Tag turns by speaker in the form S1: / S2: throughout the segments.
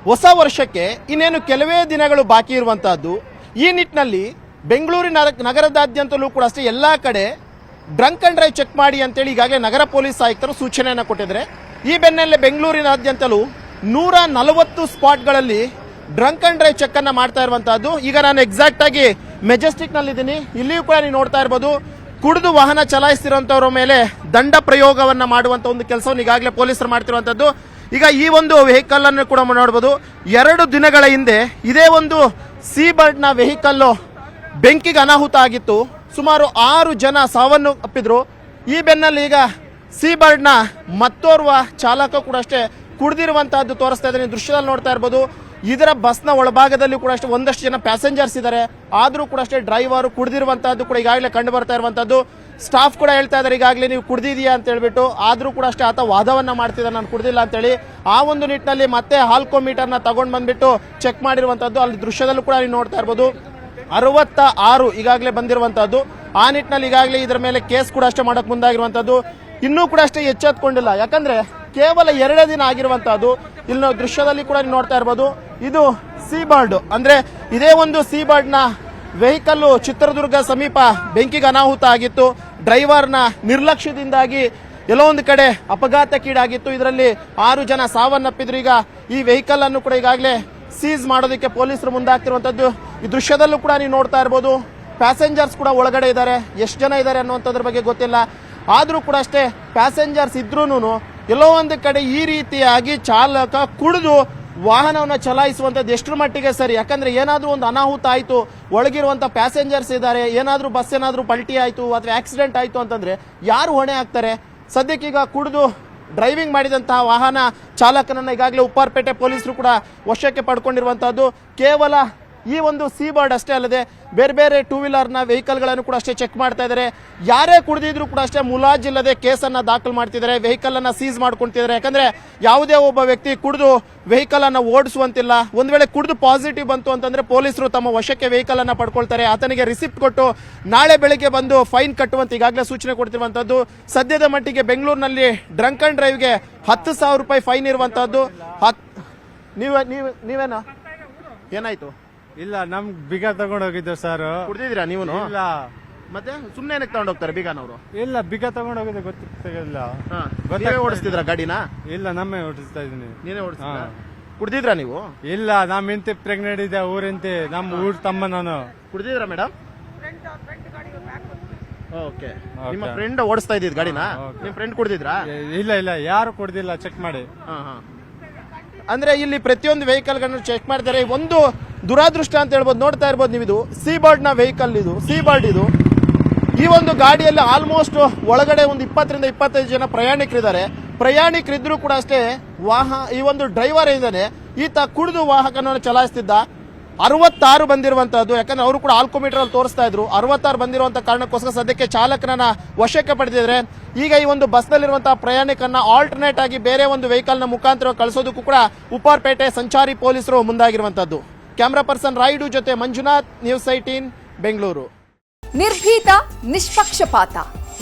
S1: ಹೊಸ ವರ್ಷಕ್ಕೆ ಇನ್ನೇನು ಕೆಲವೇ ದಿನಗಳು ಬಾಕಿ ಇರುವಂತಹದ್ದು. ಈ ನಿಟ್ಟಿನಲ್ಲಿ ಬೆಂಗಳೂರಿನ ನಗರದಾದ್ಯಂತಲೂ ಕೂಡ ಅಷ್ಟೇ ಎಲ್ಲ ಕಡೆ ಡ್ರಂಕ್ ಅಂಡ್ ಡ್ರೈವ್ ಚೆಕ್ ಮಾಡಿ ಅಂತೇಳಿ ಈಗಾಗಲೇ ನಗರ ಪೊಲೀಸ್ ಆಯುಕ್ತರು ಸೂಚನೆಯನ್ನು ಕೊಟ್ಟಿದ್ದಾರೆ. ಈ ಬೆನ್ನಲ್ಲೇ ಬೆಂಗಳೂರಿನಾದ್ಯಂತಲೂ 140 ಸ್ಪಾಟ್ಗಳಲ್ಲಿ ಡ್ರಂಕ್ ಅಂಡ್ ಡ್ರೈವ್ ಚೆಕ್ ಅನ್ನ ಮಾಡ್ತಾ ಇರುವಂತಹದ್ದು. ಈಗ ನಾನು ಎಕ್ಸಾಕ್ಟ್ ಆಗಿ ಮೆಜೆಸ್ಟಿಕ್ ನಲ್ಲಿ ಇದ್ದೀನಿ. ಇಲ್ಲಿಯೂ ಕೂಡ ನೀವು ನೋಡ್ತಾ ಇರಬಹುದು, ಕುಡಿದು ವಾಹನ ಚಲಾಯಿಸ್ತಿರುವಂತವರ ಮೇಲೆ ದಂಡ ಪ್ರಯೋಗವನ್ನ ಮಾಡುವಂತ ಒಂದು ಕೆಲಸವನ್ನು ಈಗಾಗಲೇ ಪೊಲೀಸರು ಮಾಡ್ತಿರುವಂತದ್ದು. ಈಗ ಈ ಒಂದು ವೆಹಿಕಲ್ ಅನ್ನು ಕೂಡ ನೋಡಬಹುದು. 2 ದಿನಗಳ ಹಿಂದೆ ಇದೇ ಒಂದು ಸೀ ಬರ್ಡ್ ನ ವೆಹಿಕಲ್ ಬೆಂಕಿಗೆ ಅನಾಹುತ ಆಗಿತ್ತು. ಸುಮಾರು 6 ಜನ ಸಾವನ್ನು ಅಪ್ಪಿದ್ರು. ಈ ಬೆನ್ನಲ್ಲಿ ಈಗ ಸೀ ಬರ್ಡ್ ನ ಮತ್ತೋರ್ವ ಚಾಲಕ ಕೂಡ ಅಷ್ಟೇ ಕುಡಿದಿರುವಂತಹದ್ದು ತೋರಿಸ್ತಾ ಇದ್ದಾರೆ. ದೃಶ್ಯದಲ್ಲಿ ನೋಡ್ತಾ ಇರಬಹುದು. ಇದರ ಬಸ್ನ ಒಳಭಾಗದಲ್ಲಿ ಕೂಡ ಅಷ್ಟೇ ಒಂದಷ್ಟು ಜನ ಪ್ಯಾಸೆಂಜರ್ಸ್ ಇದ್ದಾರೆ. ಆದ್ರೂ ಕೂಡ ಅಷ್ಟೇ ಡ್ರೈವರ್ ಕುಡಿದಿರುವಂತಹದ್ದು ಕೂಡ ಈಗಾಗಲೇ ಕಂಡು ಬರ್ತಾ ಇರುವಂತದ್ದು. ಸ್ಟಾಫ್ ಕೂಡ ಹೇಳ್ತಾ ಇದ್ದಾರೆ ಈಗಾಗಲೇ ನೀವು ಕುಡಿದಿದೆಯಾ ಅಂತ ಹೇಳ್ಬಿಟ್ಟು. ಆದ್ರೂ ಕೂಡ ಅಷ್ಟೇ ಆತ ವಾದವನ್ನ ಮಾಡ್ತಿದ್ದಾರೆ, ನಾನು ಕುಡಿದಿಲ್ಲ ಅಂತೇಳಿ. ಆ ಒಂದು ನಿಟ್ಟಿನಲ್ಲಿ ಮತ್ತೆ ಆಲ್ಕೋಮೀಟರ್ ನ ತಗೊಂಡ್ ಬಂದ್ಬಿಟ್ಟು ಚೆಕ್ ಮಾಡಿರುವಂತದ್ದು. ಅಲ್ಲಿ ದೃಶ್ಯದಲ್ಲೂ ಕೂಡ ನೀವು ನೋಡ್ತಾ ಇರಬಹುದು. 66 ಈಗಾಗಲೇ ಬಂದಿರುವಂತಹದ್ದು. ಆ ನಿಟ್ಟಿನಲ್ಲಿ ಈಗಾಗಲೇ ಇದರ ಮೇಲೆ ಕೇಸ್ ಕೂಡ ಅಷ್ಟೇ ಮಾಡಕ್ ಮುಂದಾಗಿರುವಂತದ್ದು. ಇನ್ನೂ ಕೂಡ ಅಷ್ಟೇ ಎಚ್ಚೆತ್ಕೊಂಡಿಲ್ಲ, ಯಾಕಂದ್ರೆ ಕೇವಲ 2 ದಿನ ಆಗಿರುವಂತಹದ್ದು. ಇಲ್ಲಿ ನಾವು ದೃಶ್ಯದಲ್ಲಿ ಕೂಡ ನೋಡ್ತಾ ಇರಬಹುದು. ಇದು ಸೀ ಬರ್ಡ್ ಅಂದ್ರೆ ಇದೇ ಒಂದು ಸೀ ಬರ್ಡ್ ನ ವೆಹಿಕಲ್ ಚಿತ್ರದುರ್ಗ ಸಮೀಪ ಬೆಂಕಿಗೆ ಅನಾಹುತ ಆಗಿತ್ತು. ಡ್ರೈವರ್ನ ನಿರ್ಲಕ್ಷ್ಯದಿಂದಾಗಿ ಎಲ್ಲೋ ಒಂದು ಕಡೆ ಅಪಘಾತಕ್ಕೀಡಾಗಿತ್ತು. ಇದರಲ್ಲಿ 6 ಜನ ಸಾವನ್ನಪ್ಪಿದ್ರು. ಈಗ ಈ ವೆಹಿಕಲ್ ಅನ್ನು ಕೂಡ ಈಗಾಗಲೇ ಸೀಸ್ ಮಾಡೋದಕ್ಕೆ ಪೊಲೀಸರು ಮುಂದಾಗ್ತಿರುವಂತದ್ದು. ಈ ದೃಶ್ಯದಲ್ಲೂ ಕೂಡ ನೀವು ನೋಡ್ತಾ ಇರಬಹುದು. ಪ್ಯಾಸೆಂಜರ್ಸ್ ಕೂಡ ಒಳಗಡೆ ಇದ್ದಾರೆ. ಎಷ್ಟು ಜನ ಇದ್ದಾರೆ ಅನ್ನುವಂಥದ್ರ ಬಗ್ಗೆ ಗೊತ್ತಿಲ್ಲ. ಆದ್ರೂ ಕೂಡ ಅಷ್ಟೇ ಪ್ಯಾಸೆಂಜರ್ಸ್ ಇದ್ರೂನು ಎಲ್ಲೋ ಒಂದು ಕಡೆ ಈ ರೀತಿಯಾಗಿ ಚಾಲಕ ಕುಡಿದು ವಾಹನವನ್ನು ಚಲಾಯಿಸುವಂತದ್ದು ಎಷ್ಟರ ಮಟ್ಟಿಗೆ ಸರಿ? ಯಾಕಂದ್ರೆ ಏನಾದ್ರೂ ಒಂದು ಅನಾಹುತ ಆಯ್ತು, ಒಳಗಿರುವಂತ ಪ್ಯಾಸೆಂಜರ್ಸ್ ಇದ್ದಾರೆ, ಏನಾದ್ರೂ ಬಸ್ ಏನಾದ್ರೂ ಪಲ್ಟಿ ಆಯ್ತು ಅಥವಾ ಆಕ್ಸಿಡೆಂಟ್ ಆಯ್ತು ಅಂತಂದ್ರೆ ಯಾರು ಹೊಣೆ ಆಗ್ತಾರೆ? ಸದ್ಯಕ್ಕೀಗ ಕುಡಿದು ಡ್ರೈವಿಂಗ್ ಮಾಡಿದಂತಹ ವಾಹನ ಚಾಲಕನನ್ನ ಈಗಾಗಲೇ ಉಪ್ಪಾರಪೇಟೆ ಪೊಲೀಸರು ಕೂಡ ವಶಕ್ಕೆ ಪಡ್ಕೊಂಡಿರುವಂತಹದ್ದು. ಕೇವಲ ಈ ಒಂದು ಸೀ ಬರ್ಡ್ ಅಷ್ಟೇ ಅಲ್ಲದೆ ಬೇರೆ ಬೇರೆ 2 ವೀಲರ್ನ ವೆಹಿಕಲ್ ಗಳನ್ನು ಕೂಡ ಅಷ್ಟೇ ಚೆಕ್ ಮಾಡ್ತಾ ಇದ್ದಾರೆ. ಯಾರೇ ಕುಡಿದಿದ್ರು ಕೂಡ ಅಷ್ಟೇ ಮುಲಾಜಿಲ್ಲದೆ ಕೇಸನ್ನ ದಾಖಲು ಮಾಡ್ತಿದ್ದಾರೆ, ವೆಹಿಕಲ್ ಅನ್ನ ಸೀಸ್ ಮಾಡ್ಕೊಂತಿದ್ದಾರೆ. ಯಾಕಂದ್ರೆ ಯಾವುದೇ ಒಬ್ಬ ವ್ಯಕ್ತಿ ಕುಡಿದು ವೆಹಿಕಲ್ ಅನ್ನ ಓಡಿಸುವಂತಿಲ್ಲ. ಒಂದ್ ವೇಳೆ ಕುಡಿದು ಪಾಸಿಟಿವ್ ಬಂತು ಅಂತಂದ್ರೆ ಪೊಲೀಸರು ತಮ್ಮ ವಶಕ್ಕೆ ವೆಹಿಕಲ್ ಅನ್ನ ಪಡ್ಕೊಳ್ತಾರೆ. ಆತನಿಗೆ ರಿಸಿಪ್ಟ್ ಕೊಟ್ಟು ನಾಳೆ ಬೆಳಿಗ್ಗೆ ಬಂದು ಫೈನ್ ಕಟ್ಟುವಂತ ಈಗಾಗಲೇ ಸೂಚನೆ ಕೊಡ್ತಿರುವಂತದ್ದು. ಸದ್ಯದ ಮಟ್ಟಿಗೆ ಬೆಂಗಳೂರಿನಲ್ಲಿ ಡ್ರಂಕ್ ಅಂಡ್ ಡ್ರೈವ್ಗೆ 10,000 ರೂಪಾಯಿ ಫೈನ್ ಇರುವಂತಹದ್ದು. ನೀವೇನಾ ಏನಾಯ್ತು?
S2: ಇಲ್ಲ, ನಮ್ ಬೀಗ ತಗೊಂಡ್ ಹೋಗಿದ್ದು ಸರ್.
S1: ಕುಡ್ದಿದ್ದೀರಾ ನೀವು?
S2: ಇಲ್ಲ.
S1: ಮತ್ತೆ ಸುಮ್ನೆ ಏನಕ್ಕೆ ತಗೊಂಡ್ ಹೋಗ್ತಾರೆ ಬೀಗನವರು?
S2: ಇಲ್ಲ, ಬೀಗ ತಗೊಂಡ್ ಹೋಗಿದ್ದು ಗೊತ್ತಿಲ್ಲ.
S1: ಓಡಿಸ್ತಿದ್ರ ಗಾಡಿನ?
S2: ಇಲ್ಲ, ನಮ್ಮೇ ಓಡಿಸ್ತಾ ಇದೀನಿ.
S1: ನೀನೇ ಓಡಿಸ್ತಿದ್ರ? ಕುಡ್ದಿದ್ರಾ ನೀವು?
S2: ಇಲ್ಲ, ನಮ್ ಹೆಂಡತಿ ಪ್ರೆಗ್ನೆಂಟ್ ಇದೆ, ಊರಿಂತಿ, ನಮ್ ಊರ್ ತಮ್ಮ ನಾನು.
S1: ಕುಡ್ದಿದ್ರಾ ಮೇಡಮ್? ಓಕೆ. ನಿಮ್ಮ ಫ್ರೆಂಡ್ ಓಡಿಸ್ತಾ ಇದ್ದಿದ್ ಗಾಡಿನ? ನಿಮ್ ಫ್ರೆಂಡ್ ಕುಡ್ದಿದ್ರಾ?
S2: ಇಲ್ಲ ಇಲ್ಲ, ಯಾರು ಕುಡ್ದಿಲ್ಲ, ಚೆಕ್ ಮಾಡಿ.
S1: ಅಂದ್ರೆ ಇಲ್ಲಿ ಪ್ರತಿಯೊಂದು ವೆಹಿಕಲ್ ಗಳನ್ನು ಚೆಕ್ ಮಾಡ್ತಾರೆ. ಒಂದು ದುರಾದೃಷ್ಟ ಅಂತ ಹೇಳ್ಬೋದು. ನೋಡ್ತಾ ಇರ್ಬೋದು ನೀವು, ಇದು ಸೀ ಬರ್ಡ್ ನ ವೆಹಿಕಲ್, ಇದು ಸೀ ಬರ್ಡ್. ಇದು ಈ ಒಂದು ಗಾಡಿಯಲ್ಲಿ ಆಲ್ಮೋಸ್ಟ್ ಒಳಗಡೆ ಒಂದು 20 ರಿಂದ 25 ಜನ ಪ್ರಯಾಣಿಕರಿದ್ದಾರೆ. ಪ್ರಯಾಣಿಕರಿದ್ರು ಕೂಡ ಅಷ್ಟೇ ಈ ಒಂದು ಡ್ರೈವರ್ ಇದ್ದಾನೆ, ಈತ ಕುಡಿದು ವಾಹನವನ್ನು ಚಲಾಯಿಸ್ತಿದ್ದ. 66 ಬಂದಿರುವಂತಹದ್ದು. ಯಾಕಂದ್ರೆ ಅವರು ಕೂಡ ಆಲ್ಕೋಮೀಟರ್ ಅಲ್ಲಿ ತೋರಿಸ್ತಾ ಇದ್ರು. 66 ಬಂದಿರುವಂತಹ ಕಾರಣಕ್ಕೋಸ್ಕರ ಸದ್ಯಕ್ಕೆ ಚಾಲಕನನ್ನ ವಶಕ್ಕೆ ಪಡೆದಿದ್ದಾರೆ. ಈಗ ಈ ಒಂದು ಬಸ್ ನಲ್ಲಿರುವಂತಹ ಪ್ರಯಾಣಿಕರನ್ನ ಆಲ್ಟರ್ನೇಟ್ ಆಗಿ ಬೇರೆ ಒಂದು ವೆಹಿಕಲ್ ನ ಮುಖಾಂತರ ಕಳಿಸೋದಕ್ಕೂ ಕೂಡ ಉಪ್ಪಾರಪೇಟೆ ಸಂಚಾರಿ ಪೊಲೀಸರು ಮುಂದಾಗಿರುವಂತದ್ದು. ಕ್ಯಾಮರಾ ಪರ್ಸನ್ ರಾಯ್ಡು ಜೊತೆ ಮಂಜುನಾಥ್, ನ್ಯೂಸ್ 18 ಬೆಂಗಳೂರು.
S3: ನಿರ್ಭೀತ, ನಿಷ್ಪಕ್ಷಪಾತ,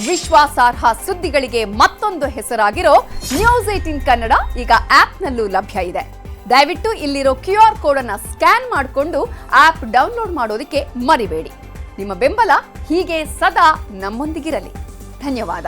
S3: ವಿಶ್ವಾಸಾರ್ಹ ಸುದ್ದಿಗಳಿಗೆ ಮತ್ತೊಂದು ಹೆಸರಾಗಿರೋ ನ್ಯೂಸ್ 18 ಕನ್ನಡ ಈಗ ಆಪ್ನಲ್ಲೂ ಲಭ್ಯ ಇದೆ. ದಯವಿಟ್ಟು ಇಲ್ಲಿರೋ QR ಕೋಡ್ ಅನ್ನ ಸ್ಕ್ಯಾನ್ ಮಾಡಿಕೊಂಡು ಆಪ್ ಡೌನ್ಲೋಡ್ ಮಾಡೋದಕ್ಕೆ ಮರಿಬೇಡಿ. ನಿಮ್ಮ ಬೆಂಬಲ ಹೀಗೆ ಸದಾ ನಮ್ಮೊಂದಿಗಿರಲಿ. ಧನ್ಯವಾದ.